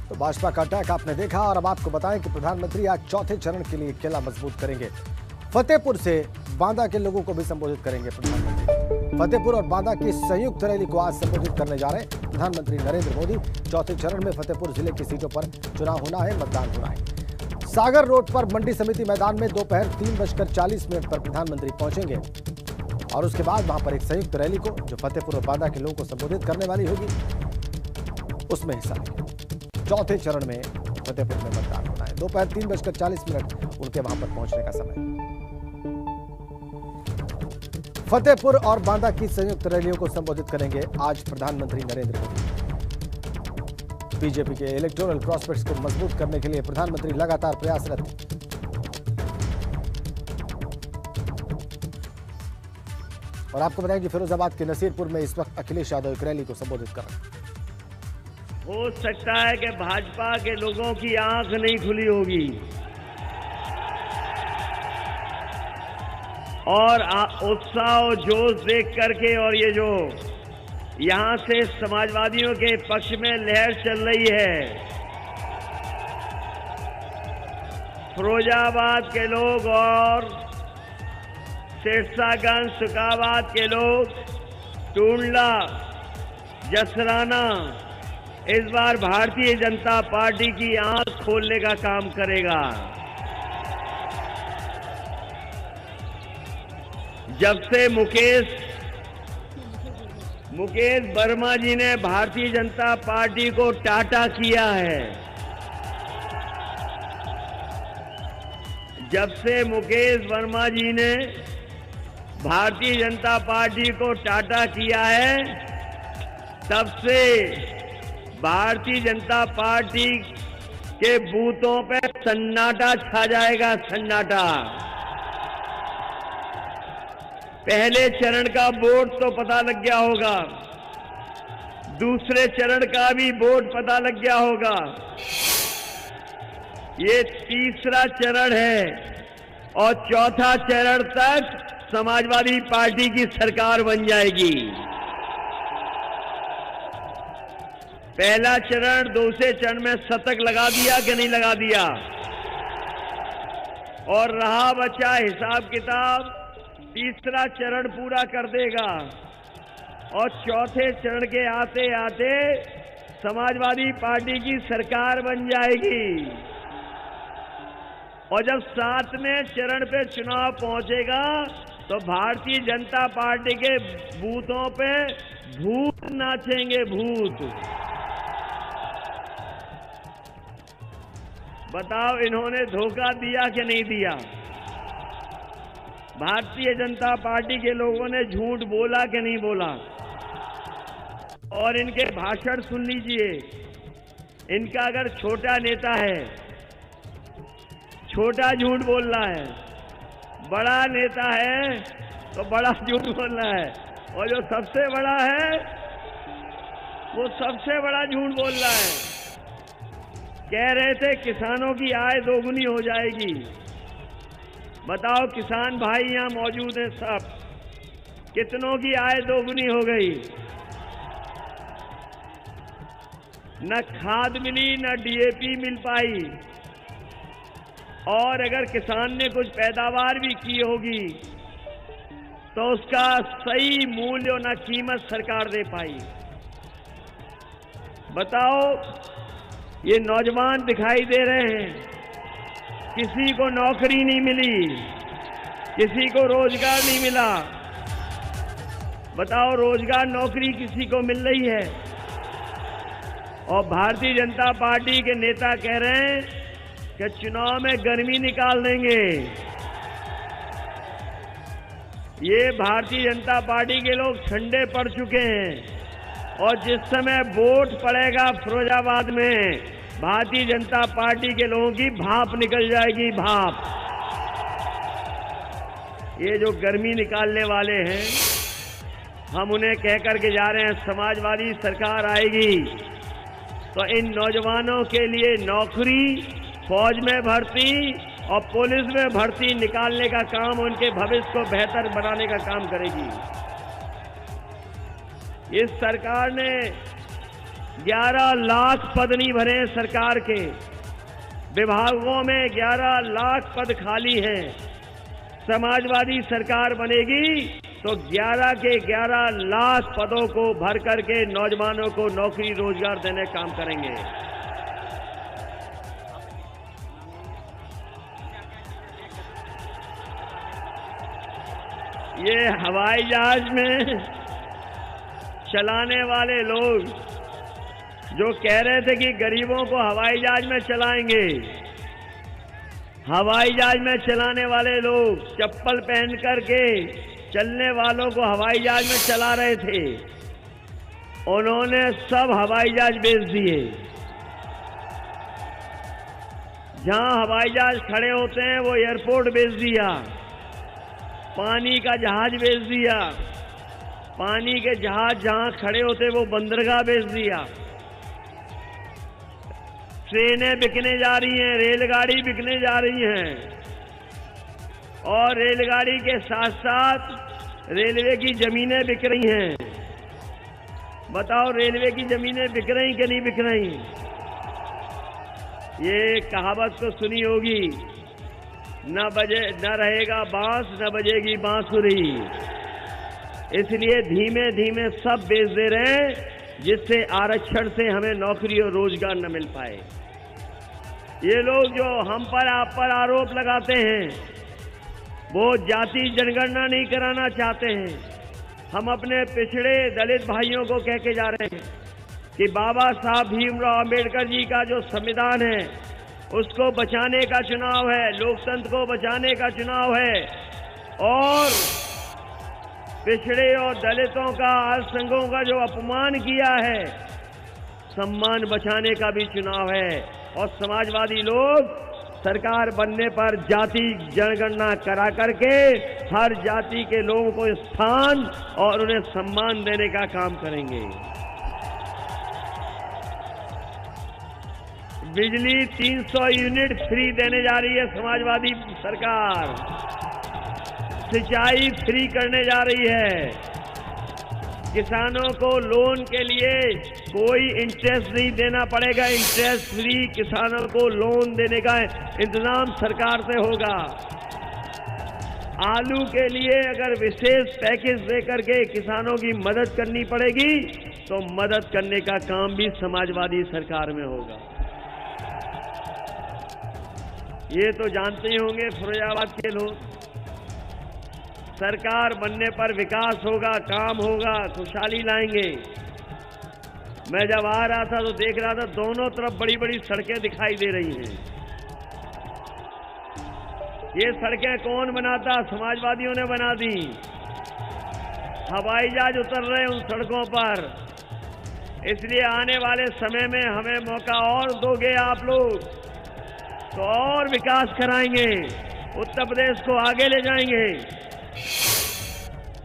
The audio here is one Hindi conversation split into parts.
तो भाजपा का अटैक आपने देखा और अब आपको बताएं कि प्रधानमंत्री आज चौथे चरण के लिए किला मजबूत करेंगे। फतेहपुर से बांदा के लोगों को भी संबोधित करेंगे प्रधानमंत्री। फतेहपुर और बांदा की संयुक्त रैली को आज संबोधित करने जा रहे हैं प्रधानमंत्री नरेंद्र मोदी। चौथे चरण में फतेहपुर जिले की सीटों पर चुनाव होना है, मतदान होना है। सागर रोड पर मंडी समिति मैदान में दोपहर 3:40 पर प्रधानमंत्री पहुंचेंगे और उसके बाद वहां पर एक संयुक्त रैली को, जो फतेहपुर और बांदा के लोगों को संबोधित करने वाली होगी, उसमें हिस्सा लेंगे। चौथे चरण में फतेहपुर में मतदान होना है। दोपहर 3:40 उनके वहां पर पहुंचने का समय। फतेहपुर और बांदा की संयुक्त रैलियों को संबोधित करेंगे आज प्रधानमंत्री नरेंद्र मोदी। बीजेपी के इलेक्टोरल प्रॉस्पेक्ट्स को मजबूत करने के लिए प्रधानमंत्री लगातार प्रयासरत हैं। और आपको बताएं कि फिरोजाबाद के नसीरपुर में इस वक्त अखिलेश यादव एक रैली को संबोधित कर रहे हैं। हो सकता है कि भाजपा के लोगों की आंख नहीं खुली होगी और उत्साह और जोश देख करके, और ये जो यहां से समाजवादियों के पक्ष में लहर चल रही है, फिरोजाबाद के लोग और सिरसागंज सुकाबाद के लोग, टूंडला, जसराना इस बार भारतीय जनता पार्टी की आंख खोलने का काम करेगा। जब से मुकेश वर्मा जी ने भारतीय जनता पार्टी को टाटा किया है, जब से मुकेश वर्मा जी ने भारतीय जनता पार्टी को टाटा किया है, तब से भारतीय जनता पार्टी के बूथों पे सन्नाटा छा जाएगा, सन्नाटा। पहले चरण का वोट तो पता लग गया होगा, दूसरे चरण का भी वोट पता लग गया होगा, ये तीसरा चरण है और चौथा चरण तक समाजवादी पार्टी की सरकार बन जाएगी। पहला चरण दूसरे चरण में शतक लगा दिया कि नहीं लगा दिया, और रहा बचा हिसाब किताब, तीसरा चरण पूरा कर देगा और चौथे चरण के आते आते समाजवादी पार्टी की सरकार बन जाएगी। और जब 7वें चरण पे चुनाव पहुंचेगा तो भारतीय जनता पार्टी के बूथों पे भूत नाचेंगे, भूत। बताओ इन्होंने धोखा दिया कि नहीं दिया? भारतीय जनता पार्टी के लोगों ने झूठ बोला कि नहीं बोला? और इनके भाषण सुन लीजिए। इनका अगर छोटा नेता है, छोटा झूठ बोल रहा है, बड़ा नेता है तो बड़ा झूठ बोल रहा है, और जो सबसे बड़ा है वो सबसे बड़ा झूठ बोल रहा है। कह रहे थे किसानों की आय दोगुनी हो जाएगी। बताओ किसान भाई यहां मौजूद हैं सब, कितनों की आय दोगुनी हो गई? न खाद मिली, न डीएपी मिल पाई, और अगर किसान ने कुछ पैदावार भी की होगी तो उसका सही मूल्य और न कीमत सरकार दे पाई। बताओ ये नौजवान दिखाई दे रहे हैं, किसी को नौकरी नहीं मिली, किसी को रोजगार नहीं मिला। बताओ रोजगार नौकरी किसी को मिल रही है? और भारतीय जनता पार्टी के नेता कह रहे हैं कि चुनाव में गर्मी निकाल देंगे। ये भारतीय जनता पार्टी के लोग ठंडे पड़ चुके हैं, और जिस समय वोट पड़ेगा फिरोजाबाद में, भारतीय जनता पार्टी के लोगों की भाप निकल जाएगी, भाप। ये जो गर्मी निकालने वाले हैं, हम उन्हें कह करके जा रहे हैं समाजवादी सरकार आएगी तो इन नौजवानों के लिए नौकरी, फौज में भर्ती और पुलिस में भर्ती निकालने का काम, उनके भविष्य को बेहतर बनाने का काम करेगी। इस सरकार ने 11 लाख पद नहीं भरे सरकार के, विभागों में 11 लाख पद खाली हैं। समाजवादी सरकार बनेगी तो 11 के 11 लाख पदों को भर करके नौजवानों को नौकरी रोजगार देने का काम करेंगे। ये हवाई जहाज में चलाने वाले लोग जो कह रहे थे कि गरीबों को हवाई जहाज में चलाएंगे, हवाई जहाज में चलाने वाले लोग चप्पल पहन करके चलने वालों को हवाई जहाज में चला रहे थे, उन्होंने सब हवाई जहाज बेच दिए। जहां हवाई जहाज खड़े होते हैं वो एयरपोर्ट बेच दिया, पानी का जहाज बेच दिया, पानी के जहाज जहां खड़े होते वो बंदरगाह बेच दिया। ट्रेनें बिकने जा रही हैं, रेलगाड़ी बिकने जा रही हैं, और रेलगाड़ी के साथ साथ रेलवे की जमीनें बिक रही हैं। बताओ, रेलवे की जमीनें बिक रही कि नहीं बिक रही? ये कहावत तो सुनी होगी, न रहेगा बांस न बजेगी बांसुरी। इसलिए धीमे धीमे सब बेच दे रहे हैं, जिससे आरक्षण से हमें नौकरी और रोजगार न मिल पाए। ये लोग जो हम पर आप पर आरोप लगाते हैं, वो जाति जनगणना नहीं कराना चाहते हैं। हम अपने पिछड़े दलित भाइयों को कह के जा रहे हैं कि बाबा साहब भीमराव अंबेडकर जी का जो संविधान है उसको बचाने का चुनाव है, लोकतंत्र को बचाने का चुनाव है, और पिछड़े और दलितों का, अल्पसंख्यकों का जो अपमान किया है, सम्मान बचाने का भी चुनाव है। और समाजवादी लोग सरकार बनने पर जाति जनगणना करा करके हर जाति के लोगों को स्थान और उन्हें सम्मान देने का काम करेंगे। बिजली 300 यूनिट फ्री देने जा रही है समाजवादी सरकार, सिंचाई फ्री करने जा रही है, किसानों को लोन के लिए कोई इंटरेस्ट नहीं देना पड़ेगा, इंटरेस्ट फ्री किसानों को लोन देने का इंतजाम सरकार से होगा। आलू के लिए अगर विशेष पैकेज देकर के किसानों की मदद करनी पड़ेगी तो मदद करने का काम भी समाजवादी सरकार में होगा। ये तो जानते ही होंगे फिरोजाबाद के लोग, सरकार बनने पर विकास होगा, काम होगा, खुशहाली लाएंगे। मैं जब आ रहा था तो देख रहा था दोनों तरफ बड़ी बड़ी सड़कें दिखाई दे रही हैं। ये सड़कें कौन बनाता? समाजवादियों ने बना दी। हवाई जहाज उतर रहे उन सड़कों पर। इसलिए आने वाले समय में हमें मौका और दोगे आप लोग तो और विकास कराएंगे, उत्तर प्रदेश को आगे ले जाएंगे।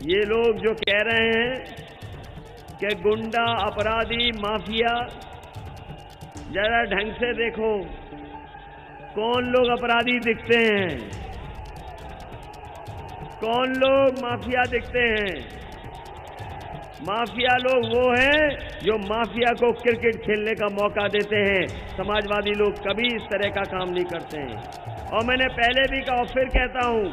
ये लोग जो कह रहे हैं कि गुंडा, अपराधी, माफिया, जरा ढंग से देखो कौन लोग अपराधी दिखते हैं, कौन लोग माफिया दिखते हैं। माफिया लोग वो हैं जो माफिया को क्रिकेट खेलने का मौका देते हैं। समाजवादी लोग कभी इस तरह का काम नहीं करते हैं। और मैंने पहले भी कहा, फिर कहता हूं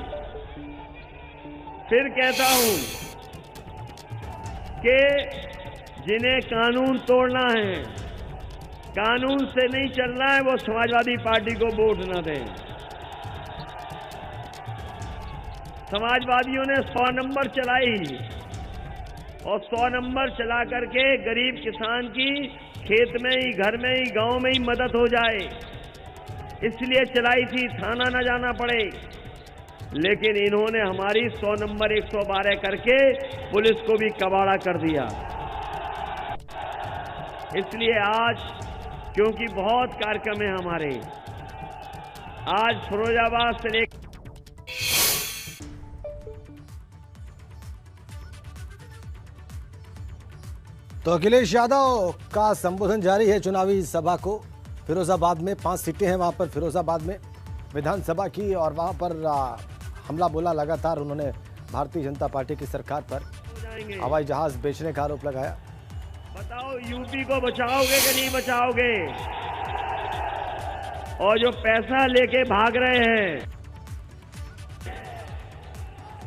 कि जिन्हें कानून तोड़ना है, कानून से नहीं चलना है, वो समाजवादी पार्टी को वोट न दें। समाजवादियों ने 100 नंबर चलाई और 100 नंबर चला करके गरीब किसान की खेत में ही, घर में ही, गांव में ही मदद हो जाए, इसलिए चलाई थी, थाना न जाना पड़े। लेकिन इन्होंने हमारी 100 नंबर 112 करके पुलिस को भी कबाड़ा कर दिया। इसलिए आज, क्योंकि बहुत कार्यक्रम है हमारे, आज फिरोजाबाद से लेकर तो अखिलेश यादव का संबोधन जारी है चुनावी सभा को। फिरोजाबाद में 5 सीटें हैं, वहां पर फिरोजाबाद में विधानसभा की, और वहां पर हमला बोला लगातार उन्होंने भारतीय जनता पार्टी की सरकार पर। हवाई जहाज बेचने का आरोप लगाया। बताओ यूपी को बचाओगे कि नहीं बचाओगे? और जो पैसा लेके भाग रहे हैं,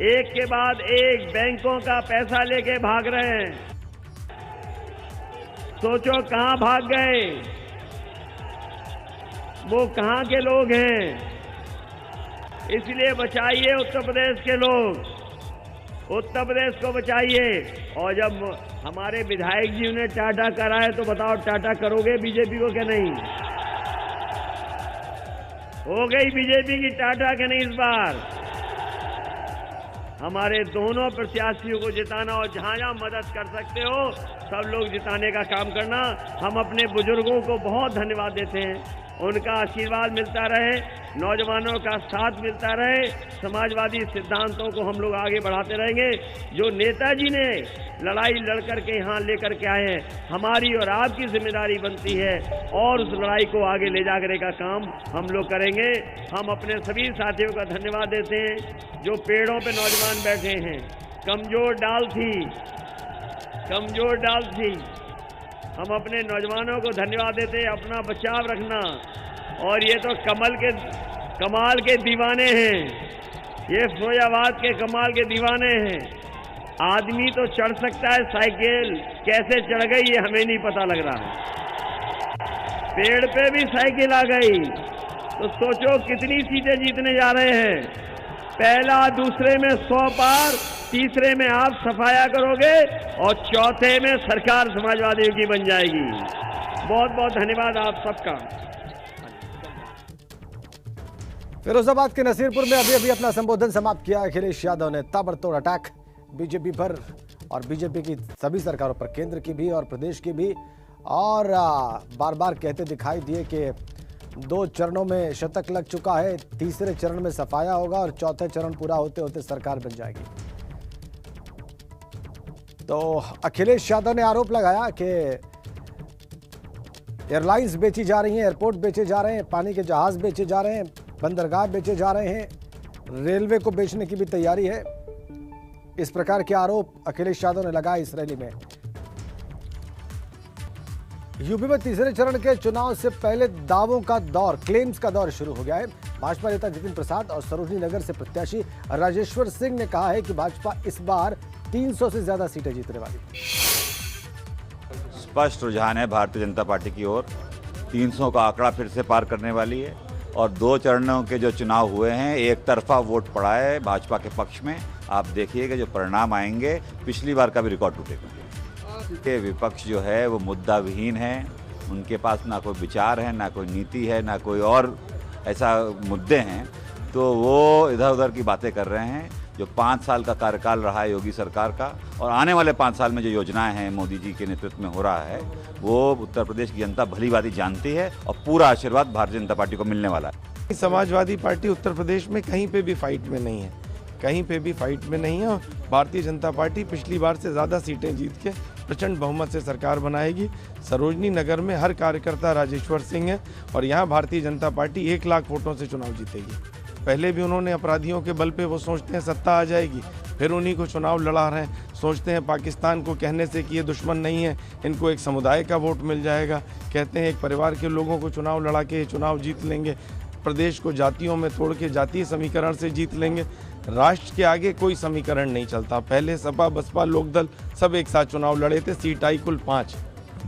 एक के बाद एक बैंकों का पैसा लेके भाग रहे हैं, सोचो कहां भाग गए? वो कहां के लोग हैं? इसलिए बचाइए उत्तर प्रदेश के लोग, उत्तर प्रदेश को बचाइए। और जब हमारे विधायक जी ने टाटा करा है तो बताओ टाटा करोगे बीजेपी को क्या नहीं? हो गई बीजेपी की टाटा के नहीं इस बार? हमारे दोनों प्रत्याशियों को जिताना और जहां जहां मदद कर सकते हो सब लोग जिताने का काम करना। हम अपने बुजुर्गों को बहुत धन्यवाद देते हैं, उनका आशीर्वाद मिलता रहे, नौजवानों का साथ मिलता रहे, समाजवादी सिद्धांतों को हम लोग आगे बढ़ाते रहेंगे। जो नेताजी ने लड़ाई लड़कर के यहाँ लेकर के आए हैं, हमारी और आपकी जिम्मेदारी बनती है और उस लड़ाई को आगे ले जाने का काम हम लोग करेंगे। हम अपने सभी साथियों का धन्यवाद देते हैं जो पेड़ों पे नौजवान बैठे हैं। कमजोर डाल थी, हम अपने नौजवानों को धन्यवाद देते हैं, अपना बचाव रखना। और ये तो कमाल के दीवाने हैं, ये फौजाबाद के कमाल के दीवाने हैं। आदमी तो चढ़ सकता है साइकिल, कैसे चढ़ गई ये हमें नहीं पता लग रहा है। पेड़ पे भी साइकिल आ गई, तो सोचो कितनी सीटें जीतने जा रहे हैं। पहला दूसरे में 100 पार, तीसरे में आप सफाया करोगे और चौथे में सरकार समाजवादियों की बन जाएगी। बहुत बहुत धन्यवाद आप सबका। फिरोजाबाद के नसीरपुर में अभी अपना संबोधन समाप्त किया अखिलेश यादव ने। ताबड़तोड़ अटैक बीजेपी पर और बीजेपी की सभी सरकारों पर, केंद्र की भी और प्रदेश की भी, और बार बार कहते दिखाई दिए कि 2 चरणों में शतक लग चुका है, तीसरे चरण में सफाया होगा और चौथे चरण पूरा होते होते सरकार बन जाएगी। तो अखिलेश यादव ने आरोप लगाया कि एयरलाइंस बेची जा रही हैं, एयरपोर्ट बेचे जा रहे हैं, पानी के जहाज बेचे जा रहे हैं, बंदरगाह बेचे जा रहे हैं, रेलवे को बेचने की भी तैयारी है। इस प्रकार के आरोप अखिलेश यादव ने लगाए इस रैली में। यूपी में तीसरे चरण के चुनाव से पहले दावों का दौर, क्लेम्स का दौर शुरू हो गया है। भाजपा नेता जितिन प्रसाद और सरोजनी नगर से प्रत्याशी राजेश्वर सिंह ने कहा है कि भाजपा इस बार 300 से ज्यादा सीटें जीतने वाली है। स्पष्ट रुझान है भारतीय जनता पार्टी की ओर, 300 का आंकड़ा फिर से पार करने वाली है। और 2 चरणों के जो चुनाव हुए हैं, एक तरफा वोट पड़ा है भाजपा के पक्ष में। आप देखिएगा जो परिणाम आएंगे, पिछली बार का भी रिकॉर्ड टूटेगा। के विपक्ष जो है वो मुद्दा विहीन है, उनके पास ना कोई विचार है, ना कोई नीति है, ना कोई और ऐसा मुद्दे हैं, तो वो इधर उधर की बातें कर रहे हैं। जो 5 साल का कार्यकाल रहा है योगी सरकार का और आने वाले 5 साल में जो योजनाएं हैं मोदी जी के नेतृत्व में हो रहा है, वो उत्तर प्रदेश की जनता भली भांति जानती है और पूरा आशीर्वाद भारतीय जनता पार्टी को मिलने वाला है। समाजवादी पार्टी उत्तर प्रदेश में कहीं पे भी फाइट में नहीं है, कहीं पे भी फाइट में नहीं है। और भारतीय जनता पार्टी पिछली बार से ज़्यादा सीटें जीत के प्रचंड बहुमत से सरकार बनाएगी। सरोजनी नगर में हर कार्यकर्ता राजेश्वर सिंह है और यहाँ भारतीय जनता पार्टी 1 लाख वोटों से चुनाव जीतेगी। पहले भी उन्होंने अपराधियों के बल पे, वो सोचते हैं सत्ता आ जाएगी, फिर उन्हीं को चुनाव लड़ा रहे हैं। सोचते हैं पाकिस्तान को कहने से कि ये दुश्मन नहीं है, इनको एक समुदाय का वोट मिल जाएगा। कहते हैं एक परिवार के लोगों को चुनाव लड़ा के चुनाव जीत लेंगे, प्रदेश को जातियों में तोड़ के जातीय समीकरण से जीत लेंगे। राष्ट्र के आगे कोई समीकरण नहीं चलता। पहले सपा, बसपा, लोकदल सब एक साथ चुनाव लड़े थे, सीट आई कुल 5।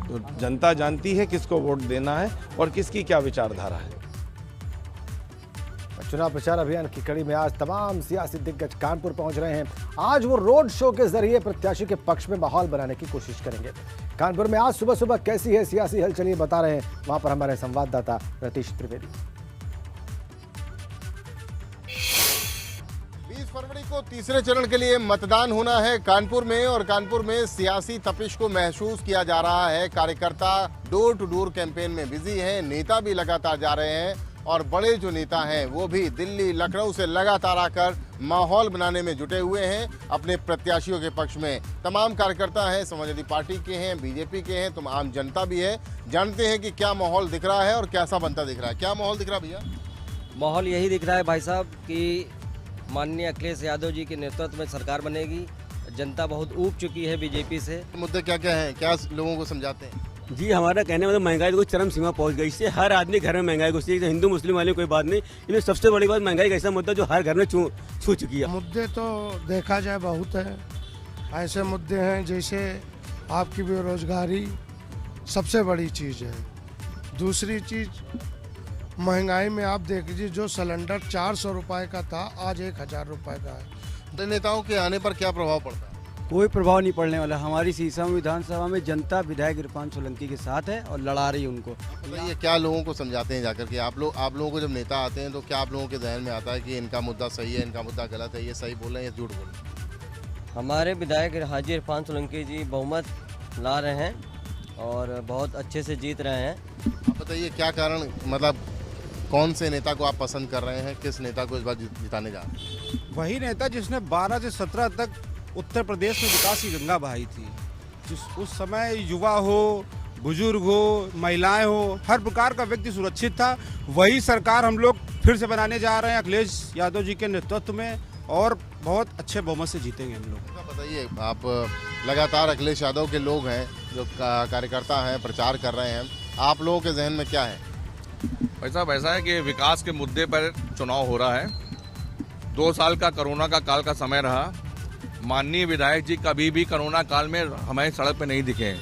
तो जनता जानती है किसको वोट देना है और किसकी क्या विचारधारा है। चुनाव प्रचार अभियान की कड़ी में आज तमाम सियासी दिग्गज कानपुर पहुंच रहे हैं। आज वो रोड शो के जरिए प्रत्याशी के पक्ष में माहौल बनाने की कोशिश करेंगे। कानपुर में आज सुबह सुबह कैसी है सियासी हलचल, ये बता रहे हैं वहां पर हमारे संवाददाता रतीश त्रिवेदी। 20 फरवरी को तीसरे चरण के लिए मतदान होना है कानपुर में, और कानपुर में सियासी तपिश को महसूस किया जा रहा है। कार्यकर्ता डोर टू डोर कैंपेन में बिजी हैं, नेता भी लगातार जा रहे हैं और बड़े जो नेता हैं वो भी दिल्ली, लखनऊ से लगातार आकर माहौल बनाने में जुटे हुए हैं अपने प्रत्याशियों के पक्ष में। तमाम कार्यकर्ता हैं, समाजवादी पार्टी के हैं, बीजेपी के हैं, तुम आम जनता भी है। जानते हैं कि क्या माहौल दिख रहा है और कैसा बनता दिख रहा है। क्या माहौल दिख रहा है भैया? माहौल यही दिख रहा है भाई साहब कि माननीय अखिलेश यादव जी के नेतृत्व में सरकार बनेगी। जनता बहुत ऊब चुकी है बीजेपी से। मुद्दे क्या क्या हैं, क्या लोगों को समझाते हैं? जी हमारा कहने मतलब महंगाई तो चरम सीमा पहुंच गई। इससे हर आदमी घर में महंगाई घुसी है। हिंदू मुस्लिम वाली कोई बात नहीं, इनमें सबसे बड़ी बात महंगाई का ऐसा मुद्दा जो हर घर में छू चुकी है। मुद्दे तो देखा जाए बहुत है, ऐसे मुद्दे हैं जैसे आपकी बेरोजगारी सबसे बड़ी चीज़ है। दूसरी चीज़ महंगाई में आप देख लीजिए, जो सिलेंडर 400 रुपये का था आज 1000 रुपये का है। तो नेताओं के आने पर क्या प्रभाव पड़ता है? कोई प्रभाव नहीं पड़ने वाला। हमारी सीसम विधानसभा में जनता विधायक इरफान सोलंकी के साथ है और लड़ा रही उनको। बताइए क्या लोगों को समझाते हैं जाकर के? आप लोगों को जब नेता आते हैं तो क्या आप लोगों के जहन में आता है कि इनका मुद्दा सही है, इनका मुद्दा गलत है, ये सही बोल रहे हैं या झूठ बोल रहे हैं? हमारे विधायक हाजी इरफान सोलंकी जी बहुमत ला रहे हैं और बहुत अच्छे से जीत रहे हैं। आप बताइए क्या कारण, मतलब कौन से नेता को आप पसंद कर रहे हैं, किस नेता को इस बार जिताने जा रहे हैं? वही नेता जिसने 12 से 17 तक उत्तर प्रदेश में विकास की गंगा बहाई थी। जिस उस समय युवा हो, बुजुर्ग हो, महिलाएं हो, हर प्रकार का व्यक्ति सुरक्षित था। वही सरकार हम लोग फिर से बनाने जा रहे हैं अखिलेश यादव जी के नेतृत्व में और बहुत अच्छे बहुमत से जीतेंगे हम लोग। बताइए, आप लगातार अखिलेश यादव के लोग हैं जो कार्यकर्ता हैं, प्रचार कर रहे हैं, आप लोगों के जहन में क्या है? ऐसा है कि विकास के मुद्दे पर चुनाव हो रहा है। 2 साल का कोरोना का काल का समय रहा। माननीय विधायक जी कभी भी कोरोना काल में हमारे सड़क पे नहीं दिखे हैं।